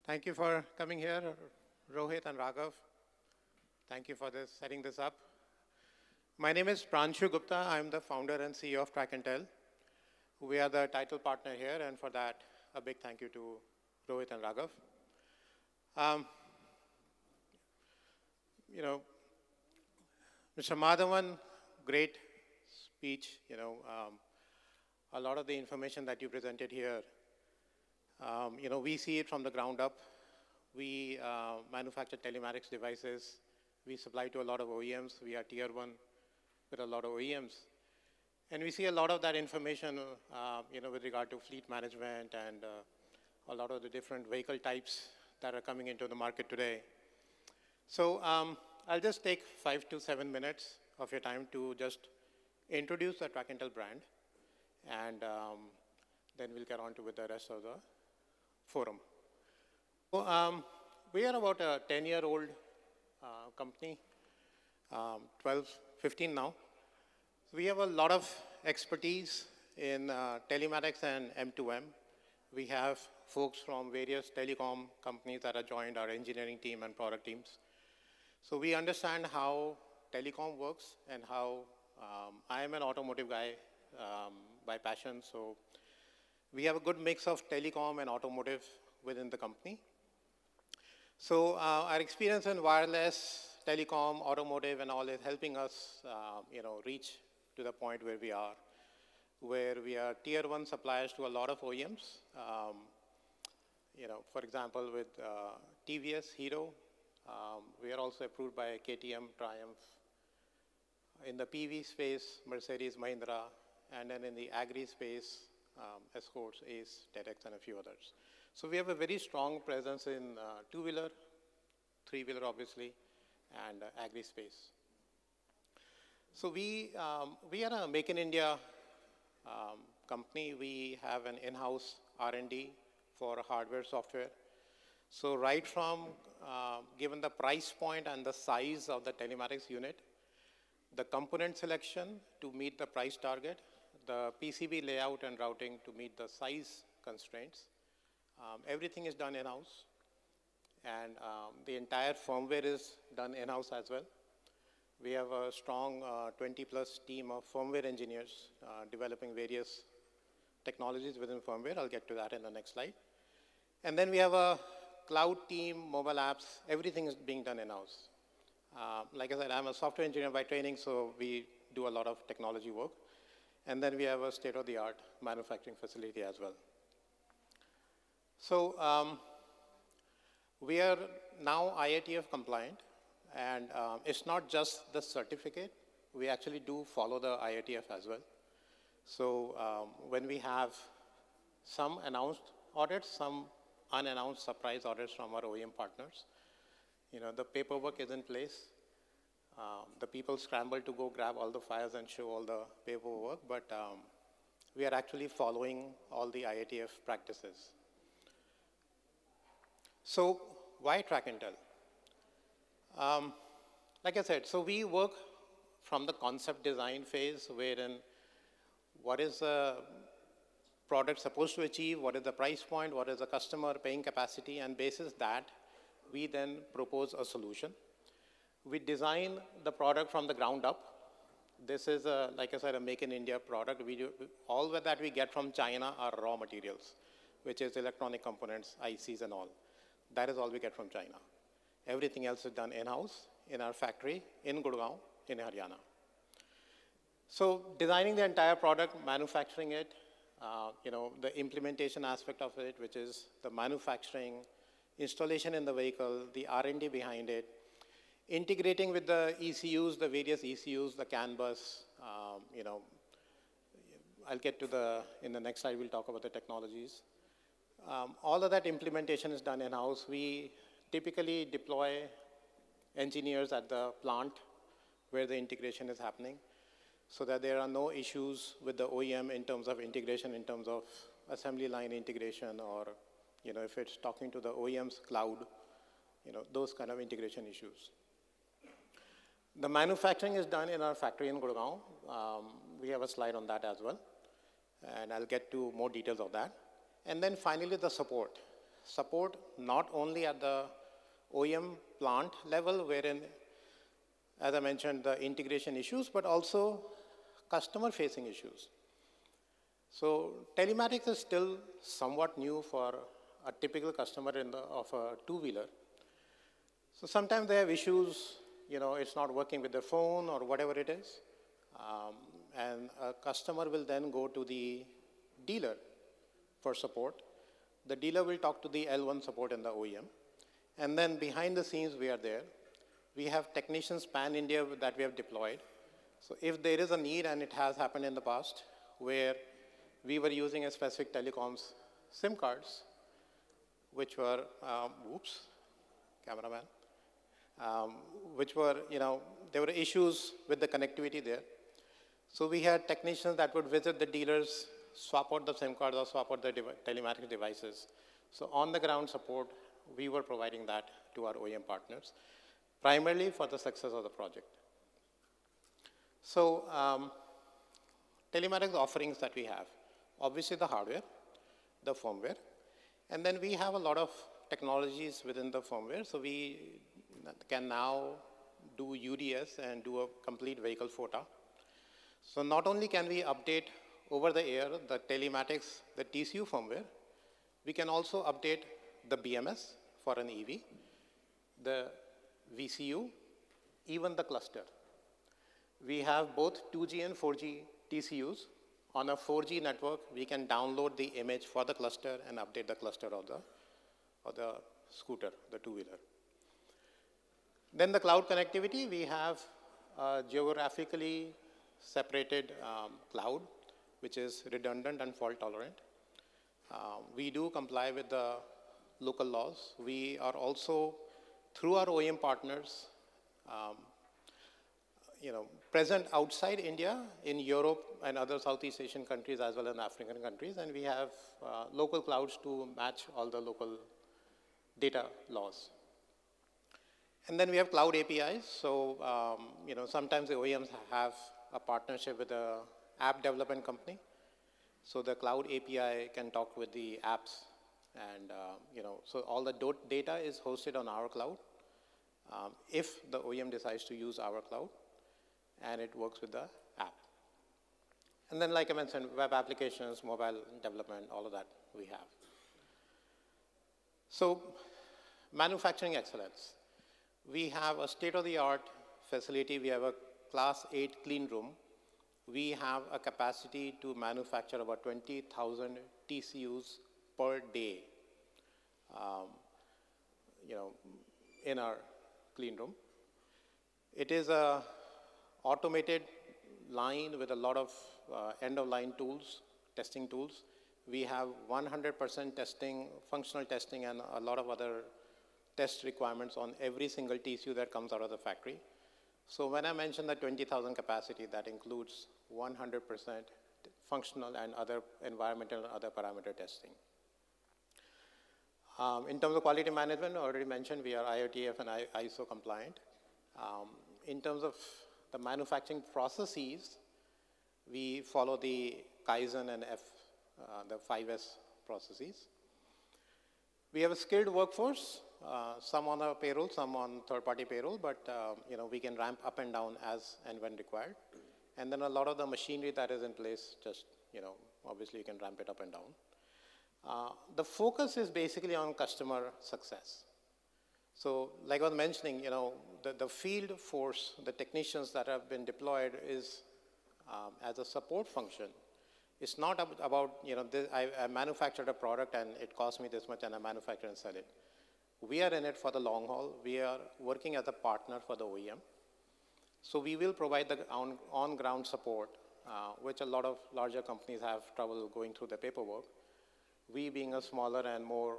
Thank you for coming here, Rohit and Raghav. Thank you for setting this up. My name is Pranshu Gupta. I'm the founder and CEO of Track and Tell. We are the title partner here, and for that, a big thank you to Rohit and Raghav. Um, you know, Mr. Madhavan, great speech. A lot of the information that you presented here, we see it from the ground up. We manufacture telematics devices. We supply to a lot of OEMs. We are tier one with a lot of OEMs. And we see a lot of that information, with regard to fleet management and a lot of the different vehicle types that are coming into the market today. So I'll just take 5 to 7 minutes of your time to just introduce the Track and Tell brand, and then we'll get on to with the rest of the forum. So, we are about a 10-year-old company, 12, 15 now. So we have a lot of expertise in telematics and M2M. We have folks from various telecom companies that have joined our engineering team and product teams. So we understand how telecom works and how I am an automotive guy by passion. So we have a good mix of telecom and automotive within the company. So our experience in wireless, telecom, automotive, and all is helping us, reach to the point where we are tier one suppliers to a lot of OEMs. For example, with TVS, Hero, we are also approved by KTM, Triumph. In the PV space, Mercedes, Mahindra, and then in the agri space, Escorts, Ace, TEDx, and a few others. So we have a very strong presence in two-wheeler, three-wheeler, obviously, and agri space. So we are a Make in India company. We have an in-house R&D for hardware, software. So right from, given the price point and the size of the telematics unit, the component selection to meet the price target, the PCB layout and routing to meet the size constraints, everything is done in-house. And the entire firmware is done in-house as well. We have a strong 20-plus team of firmware engineers developing various technologies within firmware. I'll get to that in the next slide. And then we have a cloud team, mobile apps, everything is being done in-house. Like I said, I'm a software engineer by training, so we do a lot of technology work. And then we have a state-of-the-art manufacturing facility as well. So we are now IATF compliant, and it's not just the certificate. We actually do follow the IATF as well. So when we have some announced audits, some unannounced surprise audits from our OEM partners, the paperwork is in place. The people scramble to go grab all the files and show all the paperwork, but we are actually following all the IATF practices. So why Track and Tell? Like I said, so we work from the concept design phase, wherein what is the product supposed to achieve, what is the price point, what is the customer paying capacity, and basis that, we then propose a solution. We design the product from the ground up. This is, like I said, a Make in India product. All that we get from China are raw materials, which is electronic components, ICs and all. That is all we get from China. Everything else is done in-house in our factory in Gurgaon, in Haryana. So designing the entire product, manufacturing it, the implementation aspect of it, which is the manufacturing, installation in the vehicle, the R&D behind it, integrating with the ECUs, the various ECUs, the CAN bus, I'll get to in the next slide, we'll talk about the technologies. All of that implementation is done in-house. We typically deploy engineers at the plant where the integration is happening so that there are no issues with the OEM in terms of integration, in terms of assembly line integration, or if it's talking to the OEM's cloud, those kind of integration issues. The manufacturing is done in our factory in Gurgaon. We have a slide on that as well, and I'll get to more details of that. And then finally, the support. support not only at the OEM plant level, wherein, as I mentioned, the integration issues, but also customer-facing issues. So telematics is still somewhat new for a typical customer of a two-wheeler. So sometimes they have issues, it's not working with their phone or whatever it is. And a customer will then go to the dealer for support. The dealer will talk to the L1 support in the OEM. And then behind the scenes, we are there. We have technicians pan-India that we have deployed. So if there is a need, and it has happened in the past, where we were using a specific telecoms SIM cards, which were, oops, cameraman, which were, there were issues with the connectivity there. So we had technicians that would visit the dealers, swap out the SIM cards or swap out the telematics devices. So on the ground support, we were providing that to our OEM partners, primarily for the success of the project. So telematics offerings that we have, obviously the hardware, the firmware, and then we have a lot of technologies within the firmware. So we can now do UDS and do a complete vehicle photo. So not only can we update over the air the telematics, the TCU firmware, we can also update the BMS for an EV, the VCU, even the cluster. We have both 2G and 4G TCUs. On a 4G network, we can download the image for the cluster and update the cluster of the scooter, the two-wheeler. Then the cloud connectivity, we have a geographically separated cloud, which is redundant and fault tolerant. We do comply with the local laws. We are also, through our OEM partners, present outside India, in Europe and other Southeast Asian countries, as well as African countries, and we have local clouds to match all the local data laws. And then we have cloud APIs. So, sometimes the OEMs have a partnership with an app development company. So the cloud API can talk with the apps, and so all the data is hosted on our cloud. If the OEM decides to use our cloud, and it works with the app. And then, like I mentioned, web applications, mobile development, all of that we have. So manufacturing excellence. We have a state-of-the-art facility. We have a Class 8 clean room. We have a capacity to manufacture about 20,000 TCUs per day, in our clean room. It is a automated line with a lot of end-of-line tools, testing tools. We have 100% testing, functional testing, and a lot of other test requirements on every single TCU that comes out of the factory. So when I mention the 20,000 capacity, that includes 100% functional and other environmental and other parameter testing. In terms of quality management, I already mentioned we are IOTF and ISO compliant. In terms of the manufacturing processes, we follow the Kaizen and the 5S processes. We have a skilled workforce, some on our payroll, some on third-party payroll, but we can ramp up and down as and when required. And then a lot of the machinery that is in place, just obviously you can ramp it up and down. The focus is basically on customer success. So like I was mentioning, the field force, the technicians that have been deployed is as a support function. It's not about, I manufactured a product and it cost me this much and I manufacture and sell it. We are in it for the long haul. We are working as a partner for the OEM. So we will provide the on-ground support, which a lot of larger companies have trouble going through the paperwork. We being a smaller and more,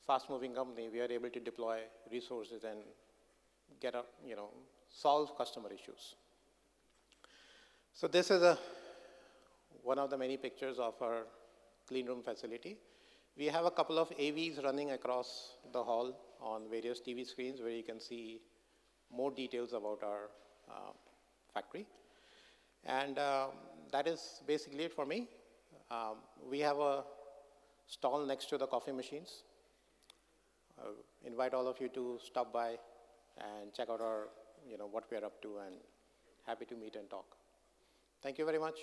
fast-moving company, we are able to deploy resources and get solve customer issues. So this is one of the many pictures of our clean room facility. We have a couple of AVs running across the hall on various TV screens where you can see more details about our factory. And that is basically it for me. We have a stall next to the coffee machines. Invite all of you to stop by and check out our, what we are up to, and happy to meet and talk. Thank you very much.